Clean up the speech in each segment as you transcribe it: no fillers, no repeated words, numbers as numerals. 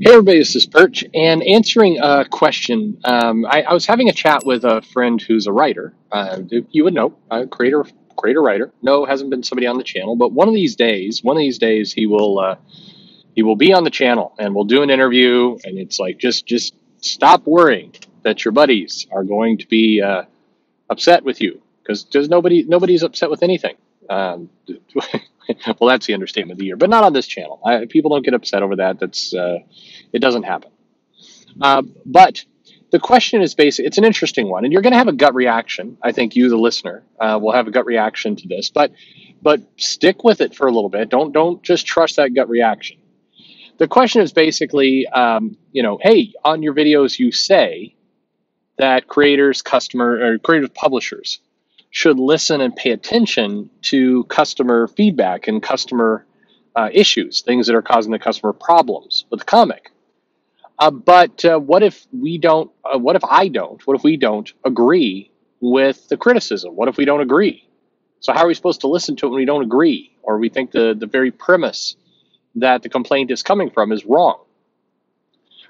Hey everybody, this is Perch, and answering a question. I was having a chat with a friend who's a writer. You would know, creator writer. No, hasn't been somebody on the channel, but one of these days, he will be on the channel, and we'll do an interview. And it's like just stop worrying that your buddies are going to be upset with you, because nobody's upset with anything. Well, that's the understatement of the year, but not on this channel. People don't get upset over that. It doesn't happen. But the question is basic. It's an interesting one, and you're going to have a gut reaction. I think you, the listener, will have a gut reaction to this. But stick with it for a little bit. Don't just trust that gut reaction. The question is basically, hey, on your videos you say that creators, publishers should listen and pay attention to customer feedback and customer issues, things that are causing the customer problems with the comic. But what if we don't? What if I don't? What if we don't agree with the criticism? What if we don't agree? So how are we supposed to listen to it when we don't agree, or we think the very premise that the complaint is coming from is wrong?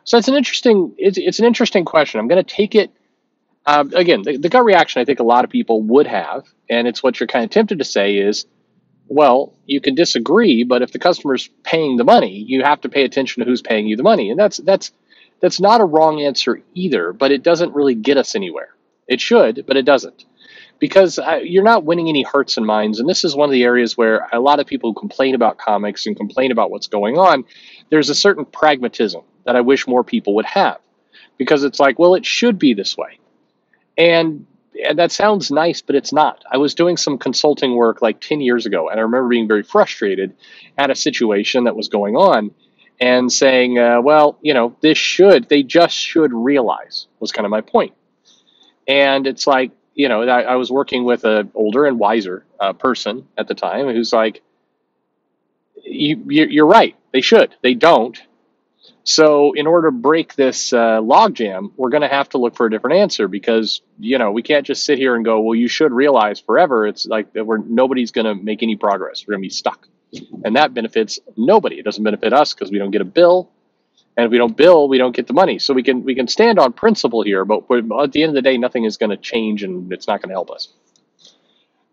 So it's an interesting question. I'm going to take it again. The gut reaction I think a lot of people would have, and it's what you're kind of tempted to say is, well, you can disagree, but if the customer's paying the money, you have to pay attention to who's paying you the money. And that's not a wrong answer either, but it doesn't really get us anywhere. It should, but it doesn't. Because you're not winning any hearts and minds. And this is one of the areas where a lot of people who complain about comics and complain about what's going on, there's a certain pragmatism that I wish more people would have. Because it's like, well, it should be this way. And that sounds nice, but it's not. I was doing some consulting work like 10 years ago, and I remember being very frustrated at a situation that was going on and saying, they just should realize, was kind of my point. And it's like, I was working with an older and wiser person at the time who's like, you're right, they should. They don't. So in order to break this logjam, we're going to have to look for a different answer, because, we can't just sit here and go, well, you should realize forever. It's like nobody's going to make any progress. We're going to be stuck. And that benefits nobody. It doesn't benefit us because we don't get a bill. And if we don't bill, we don't get the money. So we can stand on principle here, but at the end of the day, nothing is going to change, and it's not going to help us.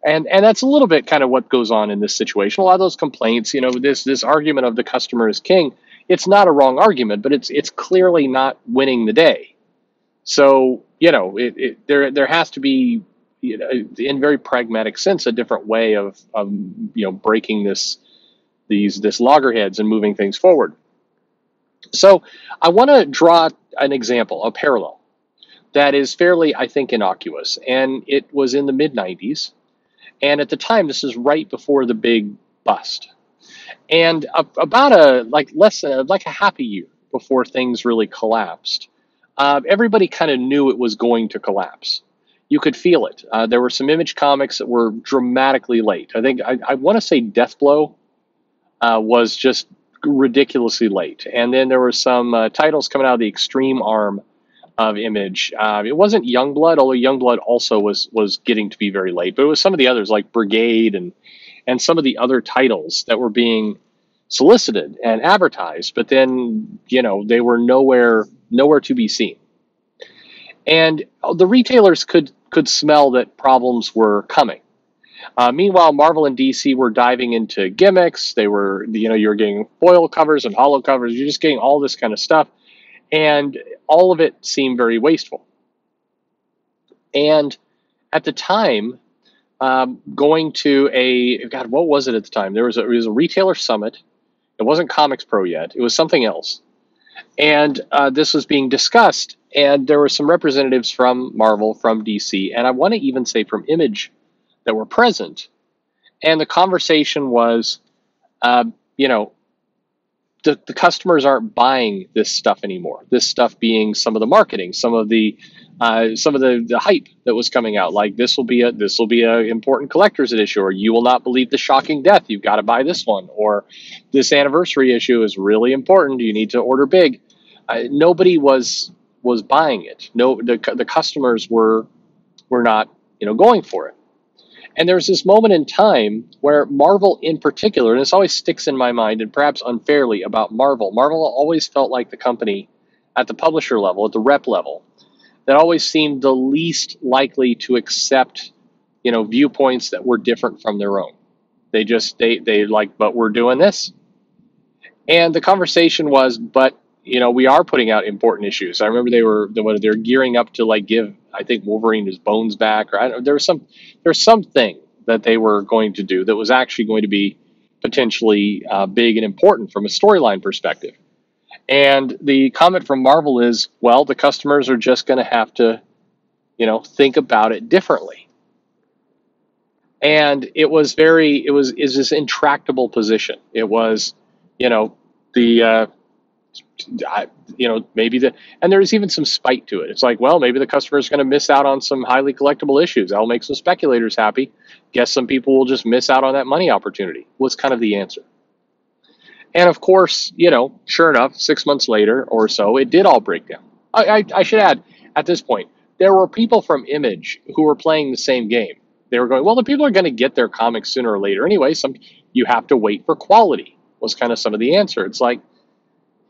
And that's a little bit kind of what goes on in this situation. A lot of those complaints, this argument of the customer is king, it's not a wrong argument, but it's clearly not winning the day. So, there has to be, in very pragmatic sense, a different way of breaking this loggerheads and moving things forward. So I want to draw an example, a parallel that is fairly, I think, innocuous. And it was in the mid-90s. And at the time, this is right before the big bust. And about less than a half a year before things really collapsed, everybody kind of knew it was going to collapse. You could feel it. There were some Image comics that were dramatically late. I think I want to say Deathblow was just ridiculously late. And then there were some titles coming out of the extreme arm of Image. It wasn't Youngblood, although Youngblood also was getting to be very late. But it was some of the others like Brigade and some of the other titles that were being solicited and advertised, but then, they were nowhere to be seen. And the retailers could smell that problems were coming. Meanwhile, Marvel and DC were diving into gimmicks. They were, you're getting foil covers and hollow covers. You're just getting all this kind of stuff. And all of it seemed very wasteful. And at the time, going to what was it at the time? It was a retailer summit. It wasn't Comics Pro yet. It was something else. And this was being discussed. And there were some representatives from Marvel, from DC, and I want to even say from Image that were present. And the conversation was, the customers aren't buying this stuff anymore. This stuff being some of the marketing, some of the hype that was coming out. Like this will be a important collector's edition, or you will not believe the shocking death. You've got to buy this one, or this anniversary issue is really important. You need to order big. Nobody was buying it. No, the customers were not going for it. And there's this moment in time where Marvel in particular, and this always sticks in my mind, and perhaps unfairly about Marvel, Marvel always felt like the company at the publisher level, at the rep level, that always seemed the least likely to accept, viewpoints that were different from their own. They like, but we're doing this. And the conversation was, but we are putting out important issues. I remember they're gearing up to like give, I think, Wolverine his bones back, or I don't, there's something that they were going to do that was actually going to be potentially big and important from a storyline perspective. And the comment from Marvel is, well, the customers are just going to have to, think about it differently. And it was this intractable position. It was, the maybe and there's even some spite to it. It's like, well, maybe the customer is going to miss out on some highly collectible issues. That'll make some speculators happy. Guess some people will just miss out on that money opportunity, was kind of the answer. And of course, sure enough, 6 months later or so, it did all break down. I should add, at this point, there were people from Image who were playing the same game. They were going, well, the people are going to get their comics sooner or later anyway. You have to wait for quality, was kind of some of the answer. It's like,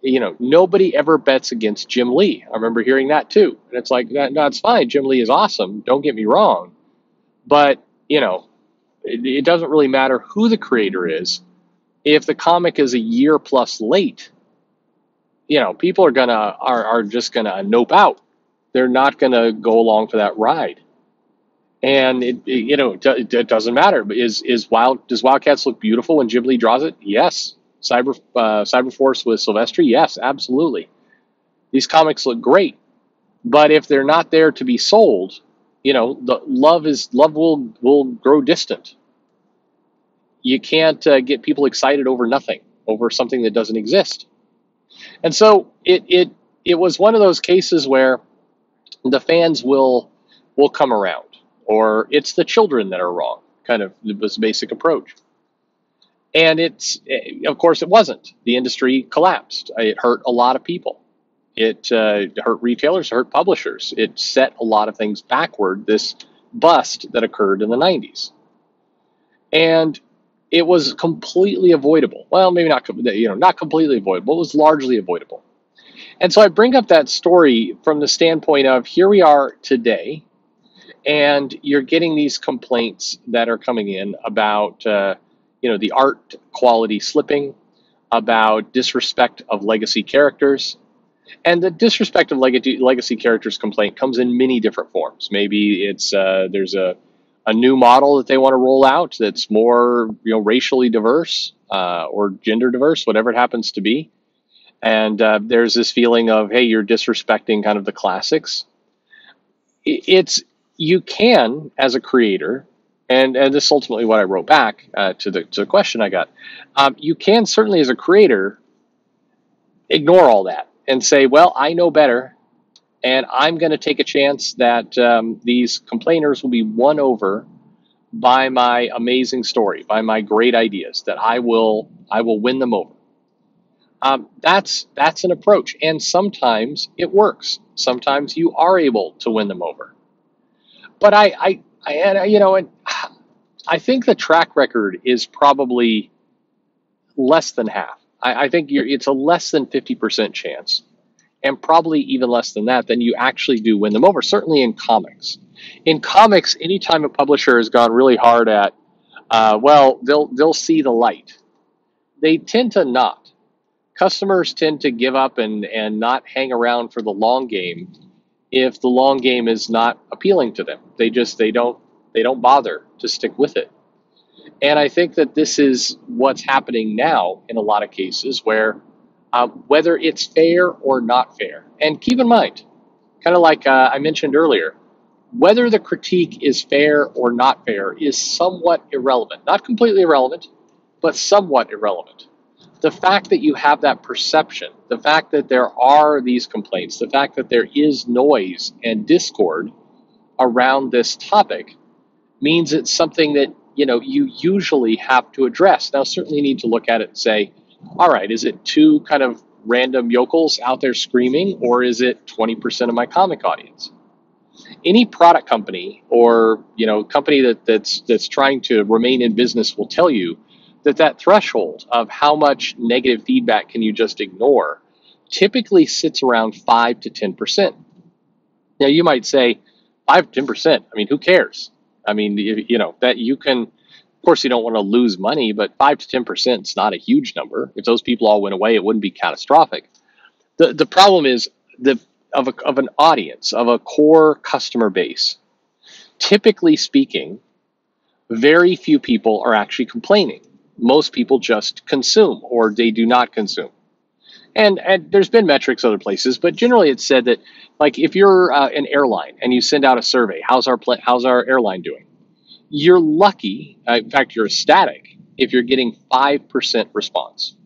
nobody ever bets against Jim Lee. I remember hearing that too. And it's like, no, it's fine. Jim Lee is awesome. Don't get me wrong. But, it doesn't really matter who the creator is. If the comic is a year plus late, people are just gonna nope out. They're not gonna go along for that ride. And it doesn't matter. Does Wildcats look beautiful when Jim Lee draws it? Yes. Cyberforce with Silvestri? Yes, absolutely. These comics look great, but if they're not there to be sold, the love will grow distant. You can't get people excited over nothing, over something that doesn't exist. And so it was one of those cases where the fans will come around, or it's the children that are wrong. Kind of was the basic approach. And of course, it wasn't. The industry collapsed. It hurt a lot of people. It hurt retailers, hurt publishers. It set a lot of things backward, this bust that occurred in the 90s. And it was completely avoidable. Well, maybe not completely avoidable. It was largely avoidable. And so I bring up that story from the standpoint of, here we are today, and you're getting these complaints that are coming in about the art quality slipping, about disrespect of legacy characters. And the disrespect of legacy characters complaint comes in many different forms. Maybe it's there's a new model that they want to roll out that's more racially diverse or gender diverse, whatever it happens to be. And there's this feeling of, hey, you're disrespecting kind of the classics. You can, as a creator, and this is ultimately what I wrote back to the question I got. You can certainly, as a creator, ignore all that and say, well, I know better, and I'm going to take a chance that these complainers will be won over by my amazing story, by my great ideas, that I will win them over. That's an approach, and sometimes it works. Sometimes you are able to win them over. But I think the track record is probably less than half. I think it's a less than 50% chance, and probably even less than that, than you actually do win them over, certainly in comics. In comics, anytime a publisher has gone really hard at, they'll see the light. They tend to not. Customers tend to give up and not hang around for the long game if the long game is not appealing to them. They don't bother to stick with it. And I think that this is what's happening now in a lot of cases, where whether it's fair or not fair, and keep in mind, kind of like I mentioned earlier, whether the critique is fair or not fair is somewhat irrelevant. Not completely irrelevant, but somewhat irrelevant. The fact that you have that perception, the fact that there are these complaints, the fact that there is noise and discord around this topic means it's something that you usually have to address. Now, certainly you need to look at it and say, all right, is it two kind of random yokels out there screaming, or is it 20% of my comic audience? Any product company or company that's trying to remain in business will tell you that threshold of how much negative feedback can you just ignore typically sits around 5 to 10%. Now you might say 5 to 10%. I mean, who cares? I mean, that you can. Of course, you don't want to lose money, but 5 to 10% is not a huge number. If those people all went away, it wouldn't be catastrophic. The problem is of an audience, of a core customer base. Typically speaking, very few people are actually complaining. Most people just consume or they do not consume. And there's been metrics other places, but generally it's said that, like, if you're an airline and you send out a survey, how's our airline doing? You're lucky. In fact, you're ecstatic if you're getting 5% response.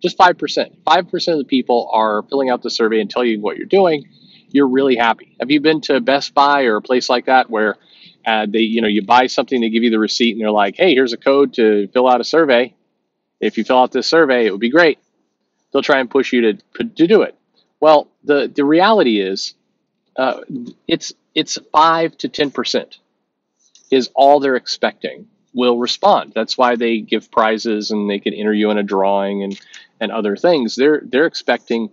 Just 5%. 5% of the people are filling out the survey and telling you what you're doing. You're really happy. Have you been to Best Buy or a place like that where you buy something, they give you the receipt, and they're like, hey, here's a code to fill out a survey. If you fill out this survey, it would be great. They'll try and push you to do it. Well, the reality is, it's 5 to 10% is all they're expecting will respond. That's why they give prizes and they can enter you in a drawing and other things. They're expecting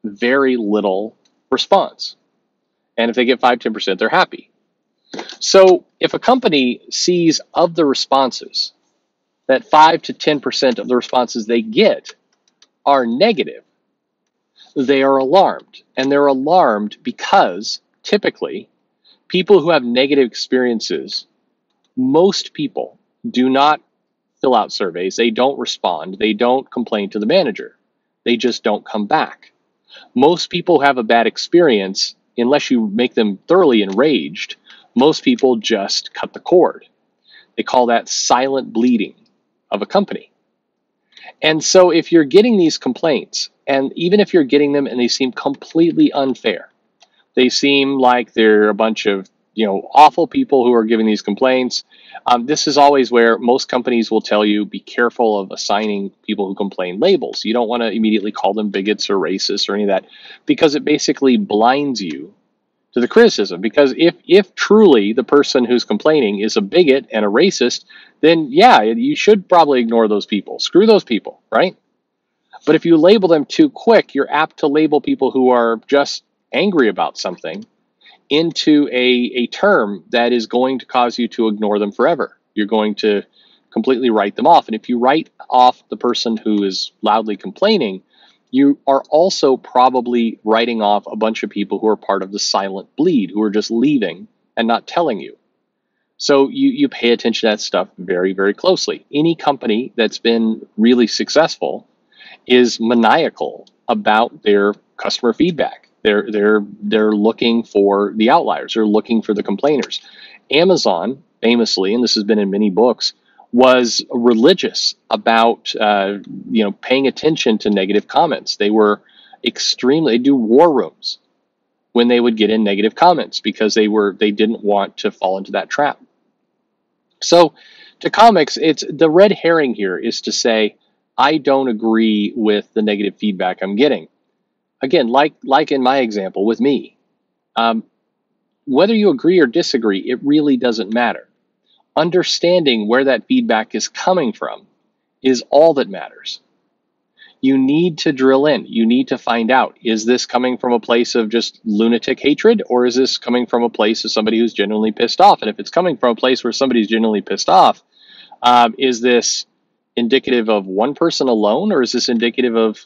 very little response. And if they get 5 to 10%, they're happy. So if a company sees of the responses that 5 to 10% of the responses they get are negative, they are alarmed. And they're alarmed because typically people who have negative experiences, most people do not fill out surveys. They don't respond. They don't complain to the manager. They just don't come back. Most people who have a bad experience, unless you make them thoroughly enraged, most people just cut the cord. They call that silent bleeding of a company. And so if you're getting these complaints, and even if you're getting them and they seem completely unfair, they seem like they're a bunch of awful people who are giving these complaints. This is always where most companies will tell you, be careful of assigning people who complain labels. You don't want to immediately call them bigots or racists or any of that, because it basically blinds you to the criticism. Because if truly the person who's complaining is a bigot and a racist, then yeah, you should probably ignore those people. Screw those people, right? But if you label them too quick, you're apt to label people who are just angry about something into a term that is going to cause you to ignore them forever. You're going to completely write them off. And if you write off the person who is loudly complaining, you are also probably writing off a bunch of people who are part of the silent bleed, who are just leaving and not telling you. So you pay attention to that stuff very, very closely. Any company that's been really successful is maniacal about their customer feedback. They're looking for the outliers. They're looking for the complainers. Amazon, famously, and this has been in many books, was religious about paying attention to negative comments. They were they do war rooms when they would get in negative comments because they didn't want to fall into that trap. So to comics, it's the red herring here is to say, I don't agree with the negative feedback I'm getting. Again, like in my example with me, whether you agree or disagree, it really doesn't matter. Understanding where that feedback is coming from is all that matters. You need to drill in. You need to find out, is this coming from a place of just lunatic hatred, or is this coming from a place of somebody who's genuinely pissed off? And if it's coming from a place where somebody's genuinely pissed off, is this indicative of one person alone, or is this indicative of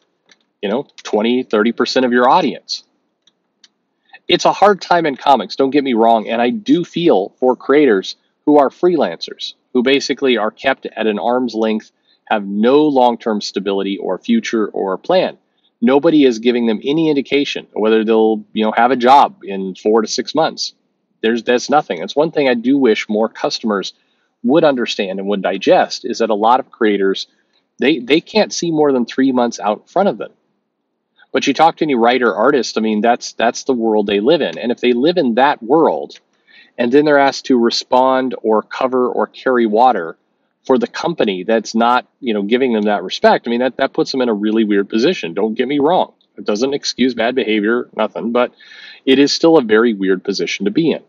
20, 30% of your audience? It's a hard time in comics, don't get me wrong, and I do feel for creators who are freelancers, who basically are kept at an arm's length, have no long-term stability or future or plan. Nobody is giving them any indication of whether they'll have a job in 4 to 6 months. That's nothing. It's one thing I do wish more customers would understand and would digest, is that a lot of creators, they can't see more than 3 months out in front of them. But you talk to any writer, artist, I mean, that's the world they live in. And if they live in that world, and then they're asked to respond or cover or carry water for the company that's not, giving them that respect, I mean, that puts them in a really weird position. Don't get me wrong. It doesn't excuse bad behavior, nothing, but it is still a very weird position to be in.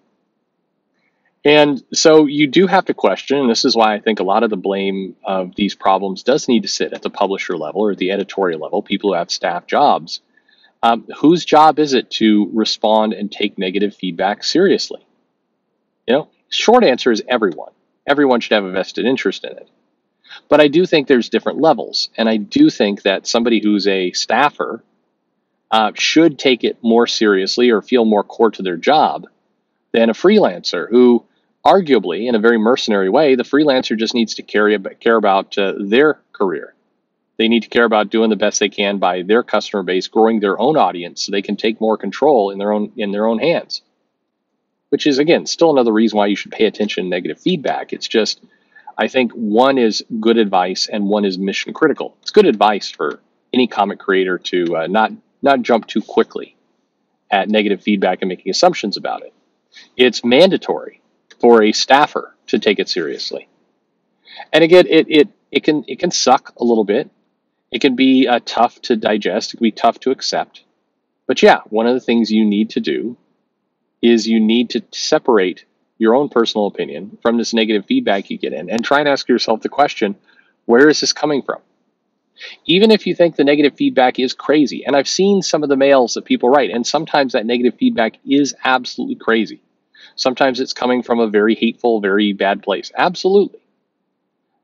And so you do have to question, and this is why I think a lot of the blame of these problems does need to sit at the publisher level or the editorial level, people who have staff jobs. Whose job is it to respond and take negative feedback seriously? Short answer is everyone. Everyone should have a vested interest in it. But I do think there's different levels, and I do think that somebody who's a staffer should take it more seriously or feel more core to their job than a freelancer who, arguably, in a very mercenary way, the freelancer just needs to care about their career. They need to care about doing the best they can by their customer base, growing their own audience so they can take more control in their own hands. Which is, again, still another reason why you should pay attention to negative feedback. It's just, I think one is good advice and one is mission critical. It's good advice for any comic creator to not jump too quickly at negative feedback and making assumptions about it. It's mandatory for a staffer to take it seriously. And again, it can suck a little bit. It can be tough to digest. It can be tough to accept. But yeah, one of the things you need to do is you need to separate your own personal opinion from this negative feedback you get in and try and ask yourself the question, where is this coming from? Even if you think the negative feedback is crazy, and I've seen some of the mails that people write, and sometimes that negative feedback is absolutely crazy. Sometimes it's coming from a very hateful, very bad place. Absolutely.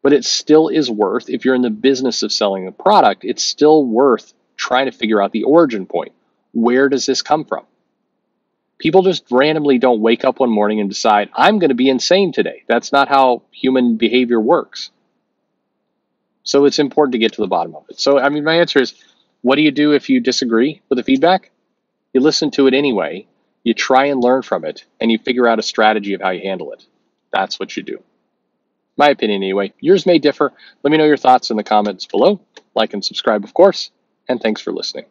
But it still is worth, if you're in the business of selling a product, it's still worth trying to figure out the origin point. Where does this come from? People just randomly don't wake up one morning and decide, I'm going to be insane today. That's not how human behavior works. So it's important to get to the bottom of it. So, my answer is, what do you do if you disagree with the feedback? You listen to it anyway, you try and learn from it, and you figure out a strategy of how you handle it. That's what you do. My opinion anyway. Yours may differ. Let me know your thoughts in the comments below. Like and subscribe, of course, and thanks for listening.